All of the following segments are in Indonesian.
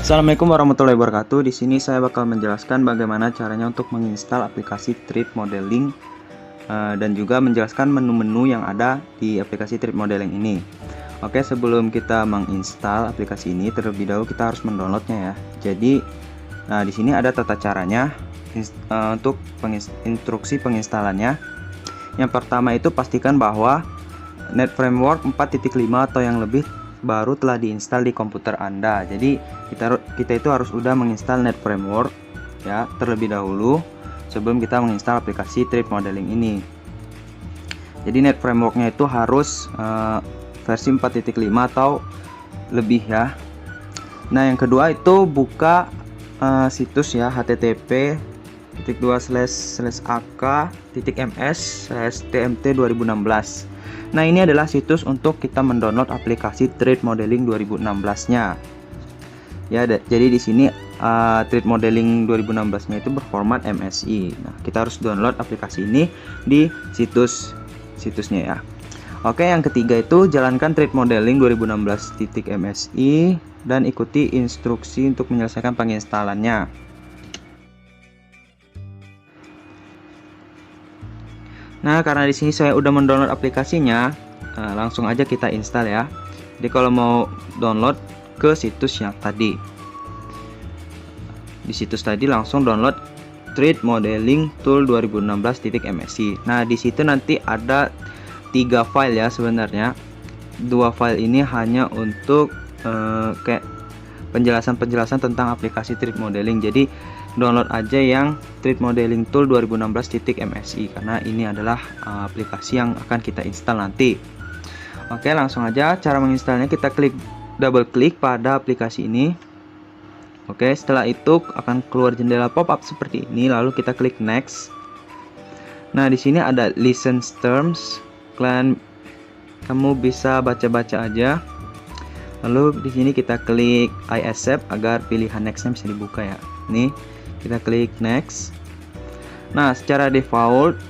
Assalamualaikum warahmatullahi wabarakatuh. Di sini saya bakal menjelaskan bagaimana caranya untuk menginstal aplikasi 3D Modeling dan juga menjelaskan menu-menu yang ada di aplikasi 3D Modeling ini. Oke, sebelum kita menginstal aplikasi ini, terlebih dahulu kita harus mendownloadnya ya. Jadi, di sini ada tata caranya untuk instruksi penginstalannya. Yang pertama itu pastikan bahwa Net Framework 4.5 atau yang lebih baru telah diinstal di komputer Anda. Jadi kita itu harus udah menginstal Net Framework ya terlebih dahulu sebelum kita menginstal aplikasi 3D Modeling ini. Jadi Net Frameworknya itu harus versi 4.5 atau lebih ya. Nah, yang kedua itu buka situs ya, http://ak.ms/tmt2016. Nah, ini adalah situs untuk kita mendownload aplikasi 3D Modeling 2016-nya. Ya, jadi di sini 3D Modeling 2016-nya itu berformat MSI. Nah, kita harus download aplikasi ini di situsnya ya. Oke, yang ketiga itu jalankan 3D Modeling 2016.msi dan ikuti instruksi untuk menyelesaikan penginstalannya. Nah, karena di sini saya udah mendownload aplikasinya, langsung aja kita install ya. Jadi kalau mau download ke situs yang tadi, di situs tadi langsung download 3D Modeling Tool 2016.msi. Nah, di situ nanti ada 3 file ya sebenarnya. 2 file ini hanya untuk kayak penjelasan tentang aplikasi 3D Modeling. Jadi download aja yang 3D Modeling Tool 2016.msi karena ini adalah aplikasi yang akan kita install nanti. Oke, langsung aja cara menginstalnya, kita double klik pada aplikasi ini. Oke, setelah itu akan keluar jendela pop-up seperti ini, lalu kita klik next. Nah, di sini ada license terms. Kamu bisa baca-baca aja. Lalu di sini kita klik I accept agar pilihan nextnya bisa dibuka ya. Nih, kita klik next. Nah, secara default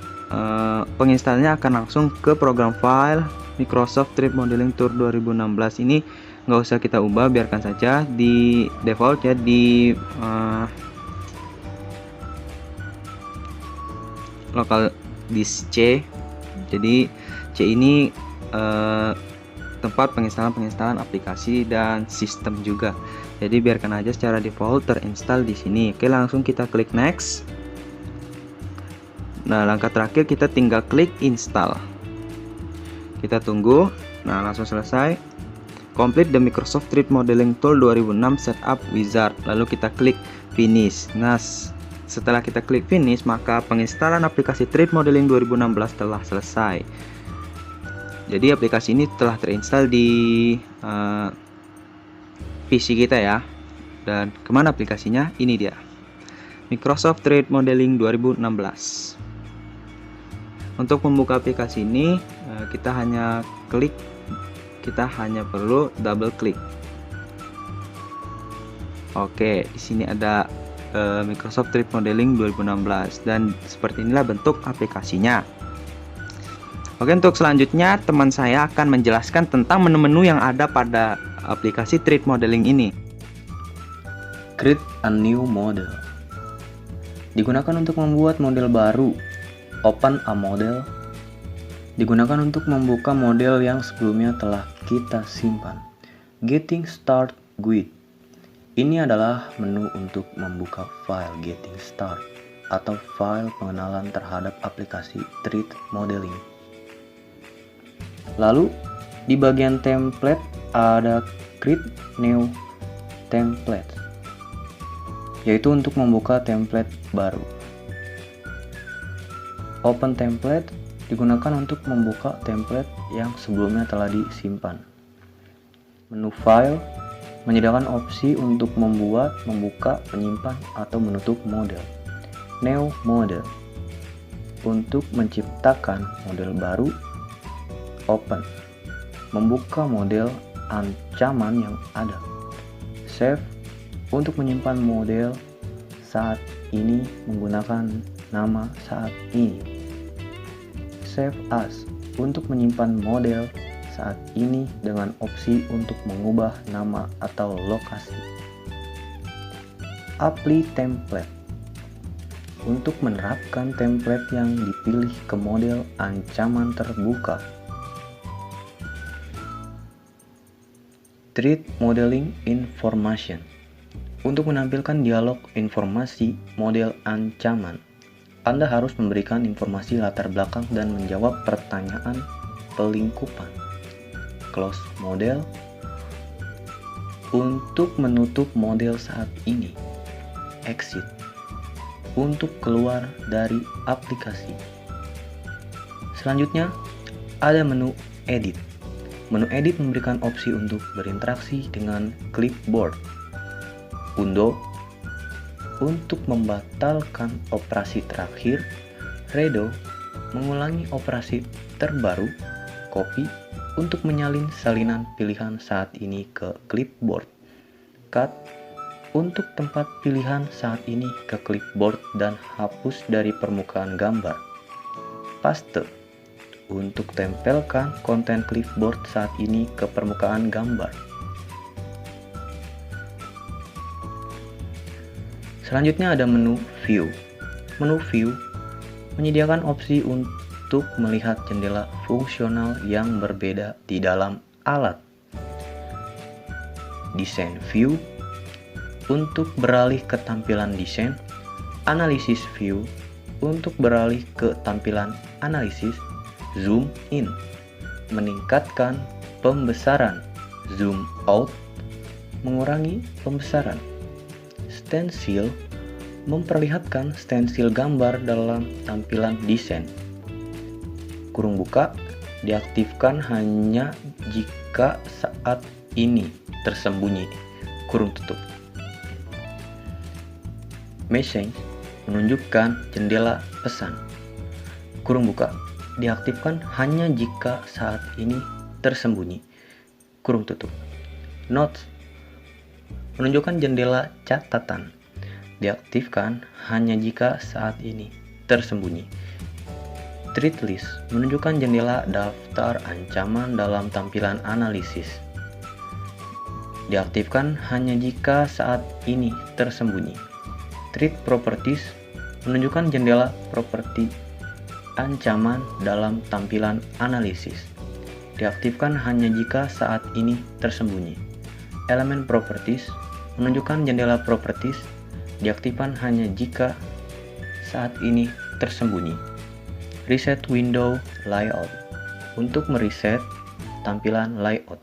penginstalnya akan langsung ke program file Microsoft 3D Modeling Tool 2016. Ini nggak usah kita ubah, biarkan saja di default ya, di local disk C. Jadi C ini tempat penginstalan aplikasi dan sistem juga. Jadi biarkan aja secara default terinstall di sini. Oke, langsung kita klik next. Nah, langkah terakhir kita tinggal klik install. Kita tunggu. Nah, langsung selesai. Complete the Microsoft 3D Modeling Tool 2006 Setup Wizard. Lalu kita klik finish. Nah, setelah kita klik finish, maka penginstalan aplikasi 3D Modeling 2016 telah selesai. Jadi aplikasi ini telah terinstall di PC kita ya. Dan kemana aplikasinya? Ini dia, Microsoft 3D Modeling 2016. Untuk membuka aplikasi ini kita hanya perlu double klik. Oke, di sini ada Microsoft 3D Modeling 2016 dan seperti inilah bentuk aplikasinya. Oke, untuk selanjutnya teman saya akan menjelaskan tentang menu-menu yang ada pada aplikasi 3D Modeling ini. Create a new model digunakan untuk membuat model baru. Open a model digunakan untuk membuka model yang sebelumnya telah kita simpan. Getting Start with, ini adalah menu untuk membuka file Getting Start atau file pengenalan terhadap aplikasi 3D Modeling. Lalu di bagian template ada Create New Template, yaitu untuk membuka template baru. Open Template digunakan untuk membuka template yang sebelumnya telah disimpan. Menu File menyediakan opsi untuk membuat, membuka, menyimpan, atau menutup model. New Model untuk menciptakan model baru. Open membuka model ancaman yang ada. Save untuk menyimpan model saat ini menggunakan nama saat ini. Save as untuk menyimpan model saat ini dengan opsi untuk mengubah nama atau lokasi. Apply Template. Untuk menerapkan template yang dipilih ke model ancaman terbuka. Threat Modeling Information. Untuk menampilkan dialog informasi model ancaman, Anda harus memberikan informasi latar belakang dan menjawab pertanyaan pelingkupan. Close model. Untuk menutup model saat ini. Exit. Untuk keluar dari aplikasi. Selanjutnya, ada menu Edit. Menu Edit memberikan opsi untuk berinteraksi dengan clipboard. Undo. Untuk membatalkan operasi terakhir. Redo. Mengulangi operasi terbaru. Copy. Untuk menyalin salinan pilihan saat ini ke clipboard. Cut. Untuk tempat pilihan saat ini ke clipboard dan hapus dari permukaan gambar. Paste. Untuk tempelkan konten clipboard saat ini ke permukaan gambar. Selanjutnya ada menu View. Menu View menyediakan opsi untuk melihat jendela fungsional yang berbeda di dalam alat. Design View. Untuk beralih ke tampilan desain. Analysis View. Untuk beralih ke tampilan analisis. Zoom in. Meningkatkan pembesaran. Zoom out. Mengurangi pembesaran. Stencil. Memperlihatkan stensil gambar dalam tampilan desain. Kurung buka. Diaktifkan hanya jika saat ini tersembunyi. Kurung tutup. Message menunjukkan jendela pesan. Kurung buka. Diaktifkan hanya jika saat ini tersembunyi. Kurung tutup. Notes menunjukkan jendela catatan. Diaktifkan hanya jika saat ini tersembunyi. Threat List menunjukkan jendela daftar ancaman dalam tampilan analisis. Diaktifkan hanya jika saat ini tersembunyi. Threat Properties menunjukkan jendela properti ancaman dalam tampilan analisis. Diaktifkan hanya jika saat ini tersembunyi. Element Properties menunjukkan jendela properties. Diaktifkan hanya jika saat ini tersembunyi. Reset Window Layout untuk mereset tampilan layout.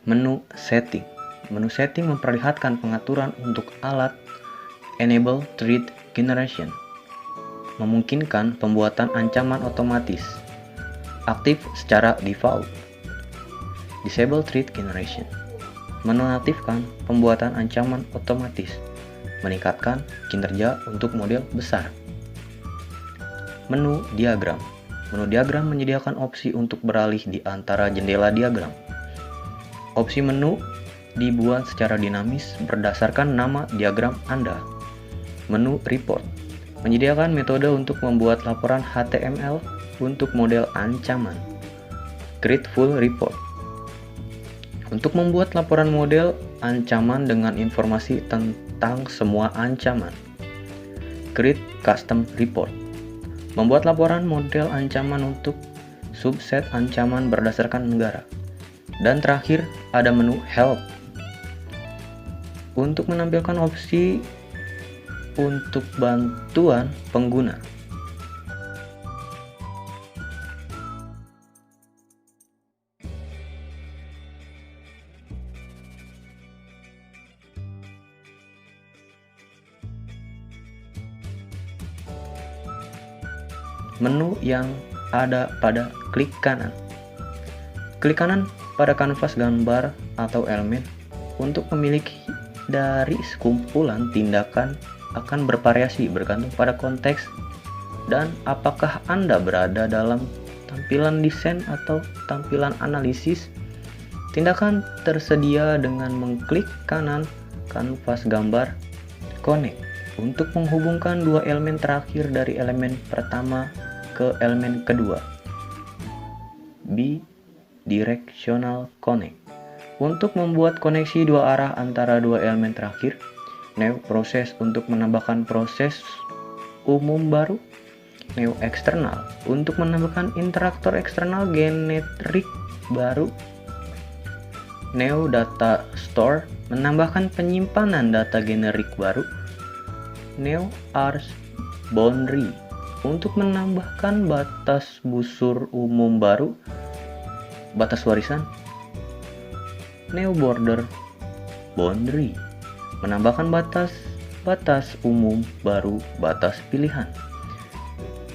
Menu Setting. Menu setting memperlihatkan pengaturan untuk alat. Enable Threat Generation memungkinkan pembuatan ancaman otomatis. Aktif secara default. Disable Threat Generation menonaktifkan pembuatan ancaman otomatis. Meningkatkan kinerja untuk model besar. Menu Diagram. Menu diagram menyediakan opsi untuk beralih di antara jendela diagram. Opsi menu dibuat secara dinamis berdasarkan nama diagram Anda. Menu Report menyediakan metode untuk membuat laporan HTML untuk model ancaman. Create Full Report untuk membuat laporan model ancaman dengan informasi tentang semua ancaman. Create Custom Report membuat laporan model ancaman untuk subset ancaman berdasarkan negara. Dan terakhir ada menu Help untuk menampilkan opsi untuk bantuan pengguna. Menu yang ada pada klik kanan. Klik kanan pada kanvas gambar atau elemen untuk memiliki dari sekumpulan tindakan akan bervariasi bergantung pada konteks dan apakah Anda berada dalam tampilan desain atau tampilan analisis. Tindakan tersedia dengan mengklik kanan kanvas gambar Connect untuk menghubungkan dua elemen terakhir dari elemen pertama ke elemen kedua. Bidirectional Connect untuk membuat koneksi dua arah antara dua elemen terakhir. New proses untuk menambahkan proses umum baru. New eksternal untuk menambahkan interaktor eksternal generik baru. New data store menambahkan penyimpanan data generik baru. New ars boundary untuk menambahkan batas busur umum baru, batas warisan. New border boundary menambahkan batas umum baru, batas pilihan.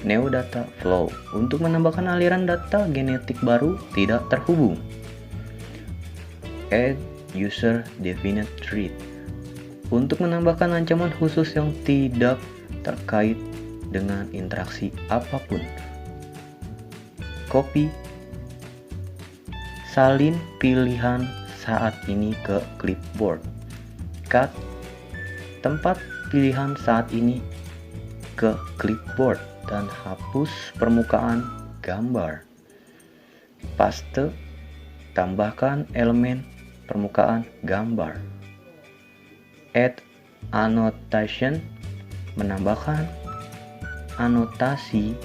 New data flow untuk menambahkan aliran data genetik baru tidak terhubung. Add user defined threat untuk menambahkan ancaman khusus yang tidak terkait dengan interaksi apapun. Copy salin pilihan saat ini ke clipboard. Cut tempat pilihan saat ini ke clipboard dan hapus permukaan gambar. Paste tambahkan elemen permukaan gambar. Add annotation menambahkan anotasi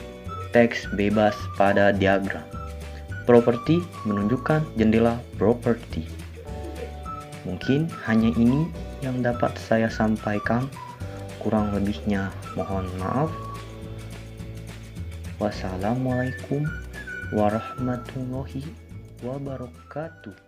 teks bebas pada diagram. Property menunjukkan jendela property. Mungkin hanya ini yang dapat saya sampaikan. Kurang lebihnya mohon maaf. Wassalamualaikum warahmatullahi wabarakatuh.